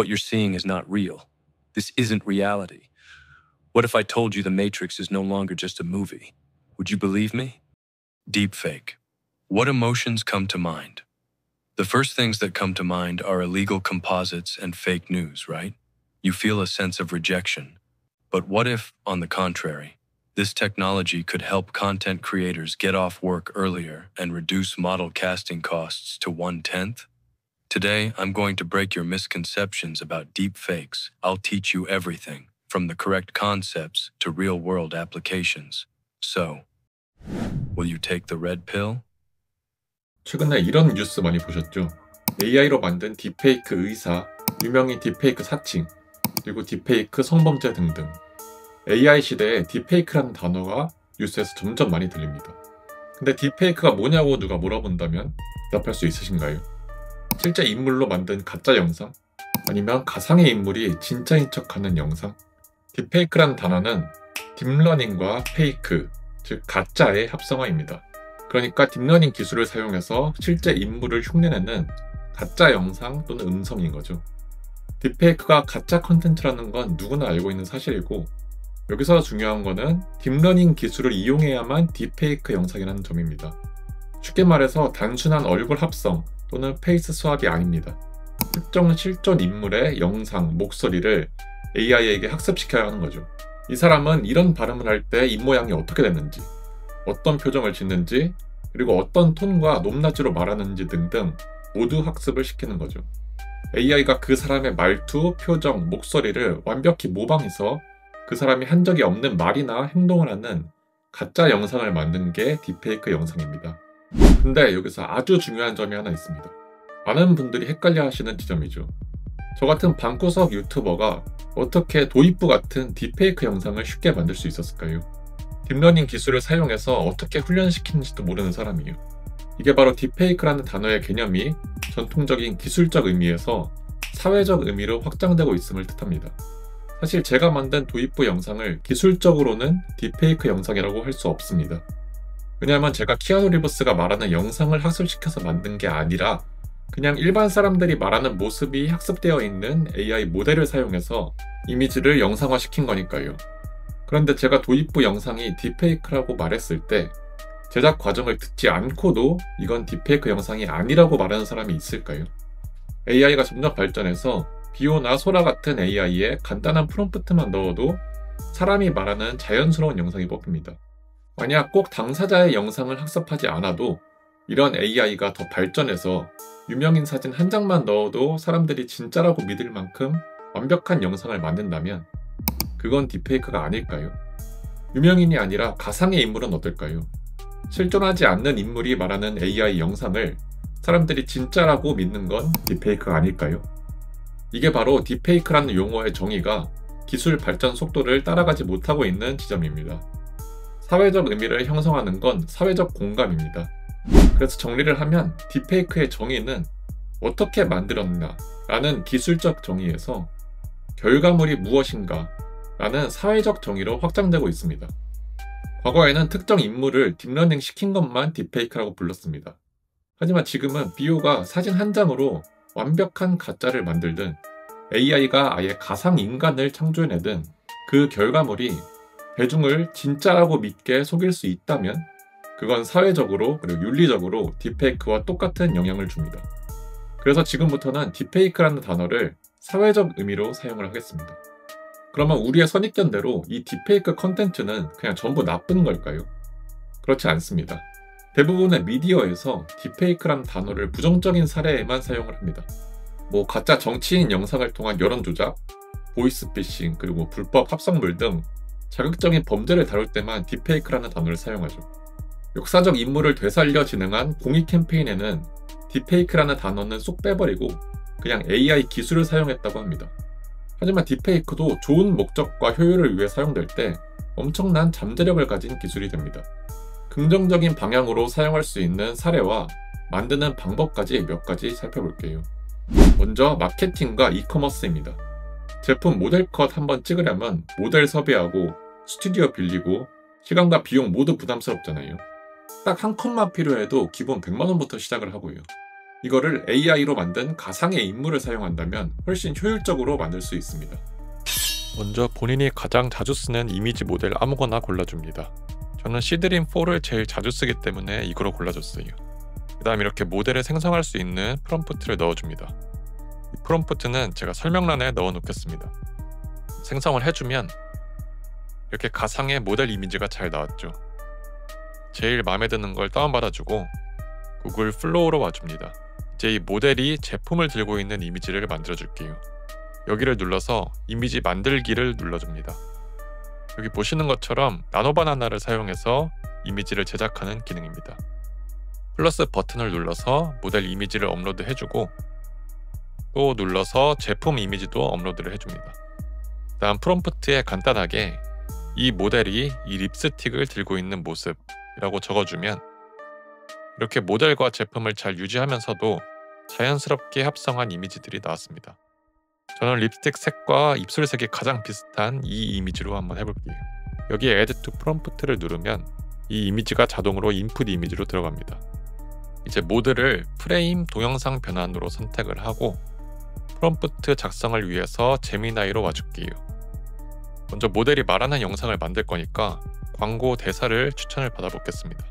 What you're seeing is not real. This isn't reality. What if I told you The Matrix is no longer just a movie? Would you believe me? Deepfake. What emotions come to mind? The first things that come to mind are illegal composites and fake news, right? You feel a sense of rejection. But what if, on the contrary, this technology could help content creators get off work earlier and reduce model casting costs to 1/10? Today, I'm going to break your misconceptions about deepfakes. I'll teach you everything, from the correct concepts to real-world applications. So, will you take the red pill? 최근에 이런 뉴스 많이 보셨죠? AI로 만든 딥페이크 의사, 유명인 딥페이크 사칭, 그리고 딥페이크 성범죄 등등. AI 시대에 딥페이크라는 단어가 뉴스에서 점점 많이 들립니다. 근데 딥페이크가 뭐냐고 누가 물어본다면 대답할 수 있으신가요? 실제 인물로 만든 가짜 영상? 아니면 가상의 인물이 진짜인 척하는 영상? 딥페이크라는 단어는 딥러닝과 페이크, 즉 가짜의 합성어입니다. 그러니까 딥러닝 기술을 사용해서 실제 인물을 흉내내는 가짜 영상 또는 음성인 거죠. 딥페이크가 가짜 컨텐츠라는 건 누구나 알고 있는 사실이고, 여기서 중요한 거는 딥러닝 기술을 이용해야만 딥페이크 영상이라는 점입니다. 쉽게 말해서 단순한 얼굴 합성 또는 페이스 스왑이 아닙니다. 특정 실존 인물의 영상, 목소리를 AI에게 학습시켜야 하는 거죠. 이 사람은 이런 발음을 할 때 입모양이 어떻게 됐는지, 어떤 표정을 짓는지, 그리고 어떤 톤과 높낮이로 말하는지 등등 모두 학습을 시키는 거죠. AI가 그 사람의 말투, 표정, 목소리를 완벽히 모방해서 그 사람이 한 적이 없는 말이나 행동을 하는 가짜 영상을 만든 게 딥페이크 영상입니다. 근데 여기서 아주 중요한 점이 하나 있습니다. 많은 분들이 헷갈려 하시는 지점이죠. 저 같은 방구석 유튜버가 어떻게 도입부 같은 딥페이크 영상을 쉽게 만들 수 있었을까요? 딥러닝 기술을 사용해서 어떻게 훈련시키는지도 모르는 사람이에요. 이게 바로 딥페이크라는 단어의 개념이 전통적인 기술적 의미에서 사회적 의미로 확장되고 있음을 뜻합니다. 사실 제가 만든 도입부 영상을 기술적으로는 딥페이크 영상이라고 할 수 없습니다. 왜냐하면 제가 키아누 리브스가 말하는 영상을 학습시켜서 만든 게 아니라 그냥 일반 사람들이 말하는 모습이 학습되어 있는 AI 모델을 사용해서 이미지를 영상화시킨 거니까요. 그런데 제가 도입부 영상이 딥페이크라고 말했을 때 제작 과정을 듣지 않고도 이건 딥페이크 영상이 아니라고 말하는 사람이 있을까요? AI가 점점 발전해서 비오나 소라 같은 AI에 간단한 프롬프트만 넣어도 사람이 말하는 자연스러운 영상이 뽑힙니다. 만약 꼭 당사자의 영상을 학습하지 않아도 이런 AI가 더 발전해서 유명인 사진 한 장만 넣어도 사람들이 진짜라고 믿을 만큼 완벽한 영상을 만든다면 그건 딥페이크가 아닐까요? 유명인이 아니라 가상의 인물은 어떨까요? 실존하지 않는 인물이 말하는 AI 영상을 사람들이 진짜라고 믿는 건 딥페이크가 아닐까요? 이게 바로 딥페이크라는 용어의 정의가 기술 발전 속도를 따라가지 못하고 있는 지점입니다. 사회적 의미를 형성하는 건 사회적 공감입니다. 그래서 정리를 하면 딥페이크의 정의는 어떻게 만들었나 라는 기술적 정의에서 결과물이 무엇인가 라는 사회적 정의로 확장되고 있습니다. 과거에는 특정 인물을 딥러닝 시킨 것만 딥페이크라고 불렀습니다. 하지만 지금은 비오가 사진 한 장으로 완벽한 가짜를 만들든 AI가 아예 가상 인간을 창조해내든 그 결과물이 대중을 진짜라고 믿게 속일 수 있다면 그건 사회적으로 그리고 윤리적으로 딥페이크와 똑같은 영향을 줍니다. 그래서 지금부터는 딥페이크라는 단어를 사회적 의미로 사용을 하겠습니다. 그러면 우리의 선입견대로 이 딥페이크 컨텐츠는 그냥 전부 나쁜 걸까요? 그렇지 않습니다. 대부분의 미디어에서 딥페이크라는 단어를 부정적인 사례에만 사용을 합니다. 가짜 정치인 영상을 통한 여론 조작, 보이스피싱, 그리고 불법 합성물 등 자극적인 범죄를 다룰 때만 딥페이크라는 단어를 사용하죠. 역사적 인물을 되살려 진행한 공익 캠페인에는 딥페이크라는 단어는 쏙 빼버리고 그냥 AI 기술을 사용했다고 합니다. 하지만 딥페이크도 좋은 목적과 효율을 위해 사용될 때 엄청난 잠재력을 가진 기술이 됩니다. 긍정적인 방향으로 사용할 수 있는 사례와 만드는 방법까지 몇 가지 살펴볼게요. 먼저 마케팅과 이커머스입니다. 제품 모델컷 한번 찍으려면 모델 섭외하고 스튜디오 빌리고 시간과 비용 모두 부담스럽잖아요. 딱 한 컷만 필요해도 기본 100만원부터 시작을 하고요. 이거를 AI로 만든 가상의 인물을 사용한다면 훨씬 효율적으로 만들 수 있습니다. 먼저 본인이 가장 자주 쓰는 이미지 모델 아무거나 골라줍니다. 저는 시드림4를 제일 자주 쓰기 때문에 이거로 골라줬어요. 그 다음 이렇게 모델을 생성할 수 있는 프롬프트를 넣어줍니다. 이 프롬프트는 제가 설명란에 넣어 놓겠습니다. 생성을 해주면 이렇게 가상의 모델 이미지가 잘 나왔죠. 제일 마음에 드는 걸 다운받아주고 구글 플로우로 와줍니다. 이제 이 모델이 제품을 들고 있는 이미지를 만들어줄게요. 여기를 눌러서 이미지 만들기를 눌러줍니다. 여기 보시는 것처럼 나노바나나를 사용해서 이미지를 제작하는 기능입니다. 플러스 버튼을 눌러서 모델 이미지를 업로드 해주고 또 눌러서 제품 이미지도 업로드를 해줍니다. 다음 프롬프트에 간단하게 이 모델이 이 립스틱을 들고 있는 모습이라고 적어주면 이렇게 모델과 제품을 잘 유지하면서도 자연스럽게 합성한 이미지들이 나왔습니다. 저는 립스틱 색과 입술색이 가장 비슷한 이 이미지로 한번 해볼게요. 여기에 Add to Prompt를 누르면 이 이미지가 자동으로 인풋 이미지로 들어갑니다. 이제 모드를 프레임 동영상 변환으로 선택을 하고 프롬프트 작성을 위해서 제미나이로 와줄게요. 먼저 모델이 말하는 영상을 만들 거니까 광고 대사를 추천을 받아보겠습니다.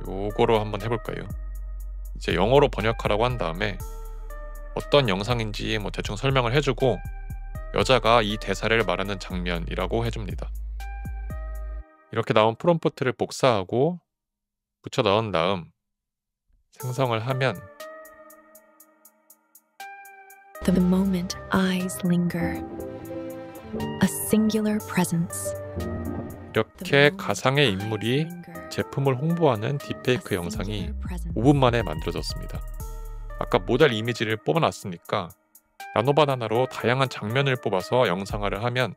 요거로 한번 해볼까요? 이제 영어로 번역하라고 한 다음에 어떤 영상인지 대충 설명을 해주고 여자가 이 대사를 말하는 장면이라고 해줍니다. 이렇게 나온 프롬프트를 복사하고 붙여 넣은 다음 생성을 하면 The moment eyes linger, a singular presence. 이렇게 가상의 인물이 제품을 홍보하는 딥페이크 영상이 5분 만에 만들어졌습니다. 아까 모델 이미지를 뽑아놨으니까 나노바나나로 다양한 장면을 뽑아서 영상화를 하면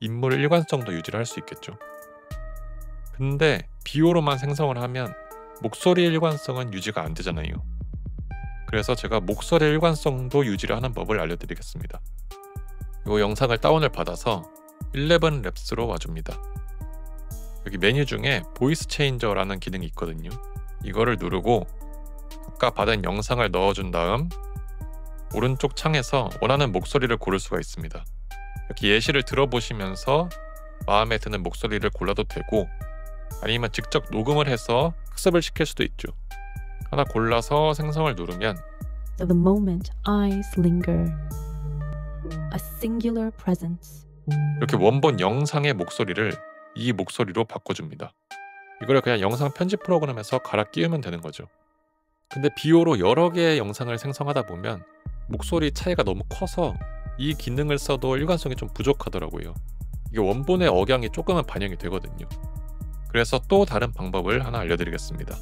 인물 일관성도 유지를 할 수 있겠죠. 근데 비오로만 생성을 하면 목소리 일관성은 유지가 안 되잖아요. 그래서 제가 목소리 일관성도 유지를 하는 법을 알려드리겠습니다. 이 영상을 다운을 받아서 11랩스로 와줍니다. 여기 메뉴 중에 보이스 체인저라는 기능이 있거든요. 이거를 누르고 아까 받은 영상을 넣어준 다음 오른쪽 창에서 원하는 목소리를 고를 수가 있습니다. 이렇게 예시를 들어보시면서 마음에 드는 목소리를 골라도 되고 아니면 직접 녹음을 해서 학습을 시킬 수도 있죠. 하나 골라서 생성을 누르면 The moment eyes linger, a singular presence. 이렇게 원본 영상의 목소리를 이 목소리로 바꿔줍니다. 이걸 그냥 영상 편집 프로그램에서 갈아 끼우면 되는 거죠. 근데 비오로 여러 개의 영상을 생성하다 보면 목소리 차이가 너무 커서 이 기능을 써도 일관성이 좀 부족하더라고요. 이게 원본의 억양이 조금은 반영이 되거든요. 그래서 또 다른 방법을 하나 알려드리겠습니다.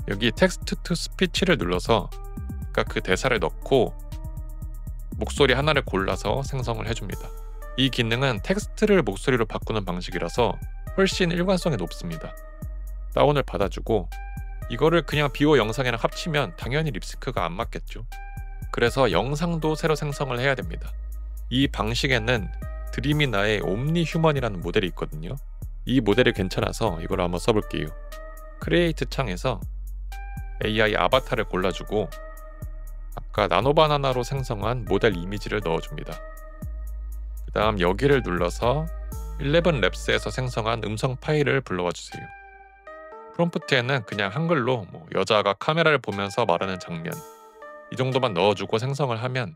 여기 텍스트 투 스피치를 눌러서 그 대사를 넣고 목소리 하나를 골라서 생성을 해줍니다. 이 기능은 텍스트를 목소리로 바꾸는 방식이라서 훨씬 일관성이 높습니다. 다운을 받아주고 이거를 그냥 비오 영상이랑 합치면 당연히 립싱크가 안 맞겠죠. 그래서 영상도 새로 생성을 해야 됩니다. 이 방식에는 드림이나의 옴니 휴먼이라는 모델이 있거든요. 이 모델이 괜찮아서 이걸 한번 써볼게요. 크리에이트 창에서 AI 아바타를 골라주고 아까 나노바나나로 생성한 모델 이미지를 넣어줍니다. 그 다음 여기를 눌러서 11랩스에서 생성한 음성 파일을 불러와 주세요. 프롬프트에는 그냥 한글로 여자가 카메라를 보면서 말하는 장면 이 정도만 넣어주고 생성을 하면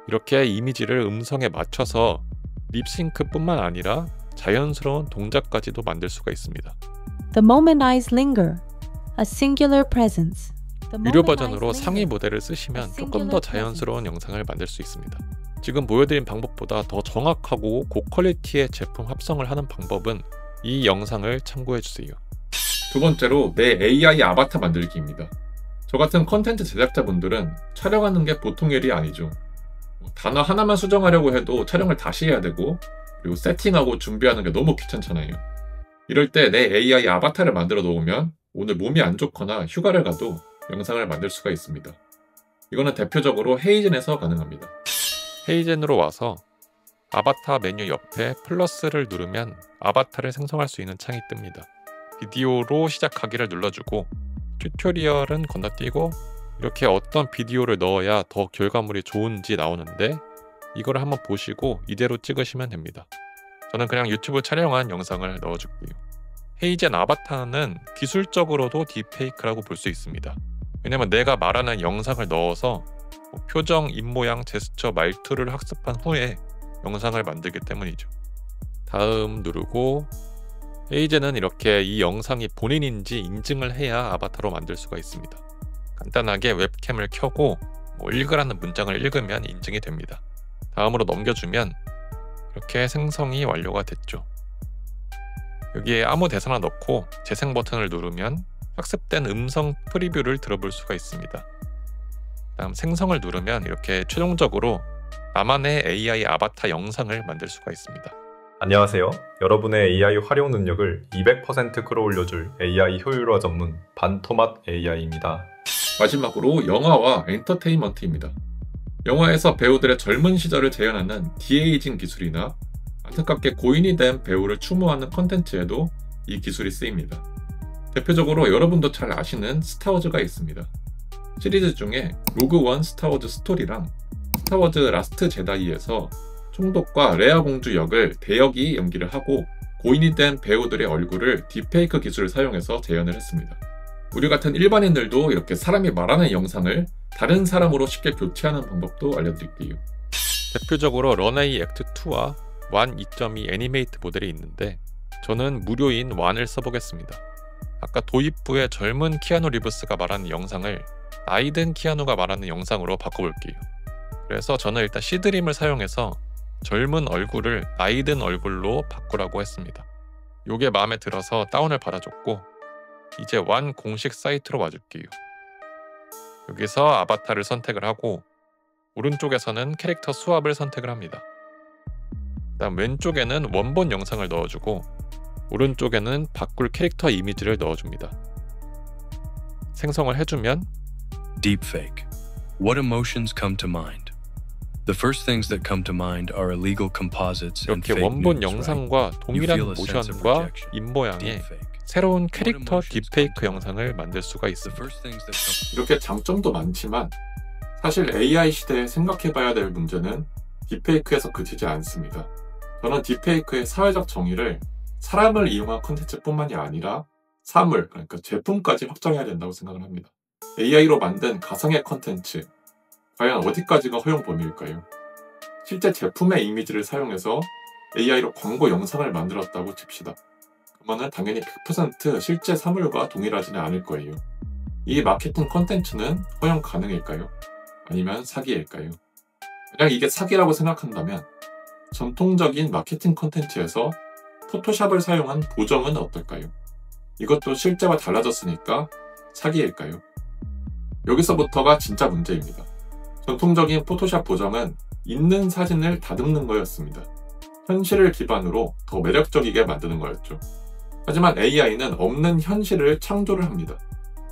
이렇게 이미지를 음성에 맞춰서 립싱크뿐만 아니라 자연스러운 동작까지도 만들 수가 있습니다. The moment eyes linger, a singular presence. 유료 버전으로 상위 모델을 쓰시면 조금 더 자연스러운 영상을 만들 수 있습니다. 지금 보여드린 방법보다 더 정확하고 고퀄리티의 제품 합성을 하는 방법은 이 영상을 참고해주세요. 두 번째로 내 AI 아바타 만들기입니다. 저 같은 컨텐츠 제작자분들은 촬영하는 게 보통 일이 아니죠. 단어 하나만 수정하려고 해도 촬영을 다시 해야 되고 그리고 세팅하고 준비하는 게 너무 귀찮잖아요. 이럴 때 내 AI 아바타를 만들어 놓으면 오늘 몸이 안 좋거나 휴가를 가도 영상을 만들 수가 있습니다. 이거는 대표적으로 헤이젠에서 가능합니다. 헤이젠으로 와서 아바타 메뉴 옆에 플러스를 누르면 아바타를 생성할 수 있는 창이 뜹니다. 비디오로 시작하기를 눌러주고 튜토리얼은 건너뛰고 이렇게 어떤 비디오를 넣어야 더 결과물이 좋은지 나오는데 이걸 한번 보시고 이대로 찍으시면 됩니다. 저는 그냥 유튜브 촬영한 영상을 넣어줄게요. 헤이젠 아바타는 기술적으로도 딥페이크라고 볼 수 있습니다. 왜냐면 내가 말하는 영상을 넣어서 표정, 입모양, 제스처, 말투를 학습한 후에 영상을 만들기 때문이죠. 다음 누르고 헤이젠은 이렇게 이 영상이 본인인지 인증을 해야 아바타로 만들 수가 있습니다. 간단하게 웹캠을 켜고 읽으라는 문장을 읽으면 인증이 됩니다. 다음으로 넘겨주면 이렇게 생성이 완료가 됐죠. 여기에 아무 대사나 넣고 재생 버튼을 누르면 학습된 음성 프리뷰를 들어볼 수가 있습니다. 다음 생성을 누르면 이렇게 최종적으로 나만의 AI 아바타 영상을 만들 수가 있습니다. 안녕하세요. 여러분의 AI 활용 능력을 200% 끌어올려줄 AI 효율화 전문 반토맛 AI입니다. 마지막으로 영화와 엔터테인먼트입니다. 영화에서 배우들의 젊은 시절을 재현하는 디에이징 기술이나 안타깝게 고인이 된 배우를 추모하는 컨텐츠에도 이 기술이 쓰입니다. 대표적으로 여러분도 잘 아시는 스타워즈가 있습니다. 시리즈 중에 로그원 스타워즈 스토리랑 스타워즈 라스트 제다이에서 총독과 레아 공주 역을 대역이 연기를 하고 고인이 된 배우들의 얼굴을 딥페이크 기술을 사용해서 재현을 했습니다. 우리 같은 일반인들도 이렇게 사람이 말하는 영상을 다른 사람으로 쉽게 교체하는 방법도 알려드릴게요. 대표적으로 런웨이 액트 2와 완 2.2 애니메이트 모델이 있는데 저는 무료인 완을 써보겠습니다. 아까 도입부의 젊은 키아누 리브스가 말하는 영상을 나이든 키아누가 말하는 영상으로 바꿔볼게요. 그래서 저는 일단 C드림을 사용해서 젊은 얼굴을 나이든 얼굴로 바꾸라고 했습니다. 이게 마음에 들어서 다운을 받아줬고 이제 완 공식 사이트로 와줄게요. 여기서 아바타를 선택을 하고 오른쪽에서는 캐릭터 수압을 선택을 합니다. 그다음 왼쪽에는 원본 영상을 넣어주고 오른쪽에는 바꿀 캐릭터 이미지를 넣어줍니다. 생성을 해주면 Deepfake. What emotions come to mind? The first things that come to mind are illegal composites and 이렇게 fake 원본 news, right? 영상과 You 동일한 feel a sense of 모션과 rejection. 입모양의 Deepfake. 새로운 캐릭터 딥페이크 영상을 만들 수가 The 있습니다. first things that come 이렇게 장점도 많지만 사실 AI 시대에 생각해봐야 될 문제는 딥페이크에서 그치지 않습니다. 저는 딥페이크의 사회적 정의를 사람을 이용한 콘텐츠뿐만이 아니라 사물, 그러니까 제품까지 확장해야 된다고 생각을 합니다. AI로 만든 가상의 콘텐츠, 과연 어디까지가 허용 범위일까요? 실제 제품의 이미지를 사용해서 AI로 광고 영상을 만들었다고 칩시다. 그러면 당연히 100% 실제 사물과 동일하지는 않을 거예요. 이 마케팅 콘텐츠는 허용 가능일까요? 아니면 사기일까요? 만약 이게 사기라고 생각한다면 전통적인 마케팅 콘텐츠에서 포토샵을 사용한 보정은 어떨까요? 이것도 실제와 달라졌으니까 사기일까요? 여기서부터가 진짜 문제입니다. 전통적인 포토샵 보정은 있는 사진을 다듬는 거였습니다. 현실을 기반으로 더 매력적이게 만드는 거였죠. 하지만 AI는 없는 현실을 창조를 합니다.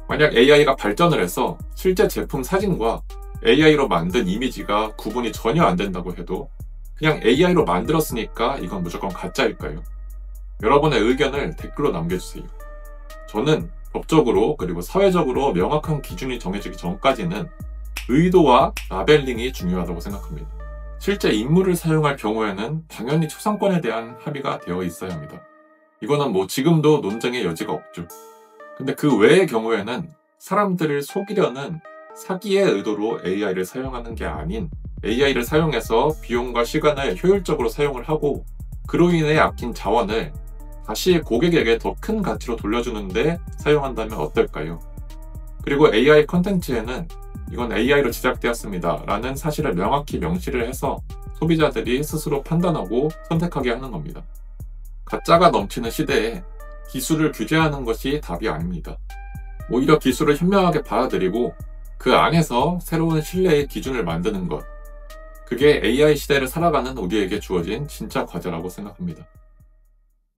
만약 AI가 발전을 해서 실제 제품 사진과 AI로 만든 이미지가 구분이 전혀 안 된다고 해도 그냥 AI로 만들었으니까 이건 무조건 가짜일까요? 여러분의 의견을 댓글로 남겨주세요. 저는 법적으로 그리고 사회적으로 명확한 기준이 정해지기 전까지는 의도와 라벨링이 중요하다고 생각합니다. 실제 인물을 사용할 경우에는 당연히 초상권에 대한 합의가 되어 있어야 합니다. 이거는 지금도 논쟁의 여지가 없죠. 근데 그 외의 경우에는 사람들을 속이려는 사기의 의도로 AI를 사용하는 게 아닌 AI를 사용해서 비용과 시간을 효율적으로 사용을 하고 그로 인해 아낀 자원을 다시 고객에게 더 큰 가치로 돌려주는데 사용한다면 어떨까요? 그리고 AI 컨텐츠에는 이건 AI로 제작되었습니다 라는 사실을 명확히 명시를 해서 소비자들이 스스로 판단하고 선택하게 하는 겁니다. 가짜가 넘치는 시대에 기술을 규제하는 것이 답이 아닙니다. 오히려 기술을 현명하게 받아들이고 그 안에서 새로운 신뢰의 기준을 만드는 것, 그게 AI 시대를 살아가는 우리에게 주어진 진짜 과제라고 생각합니다.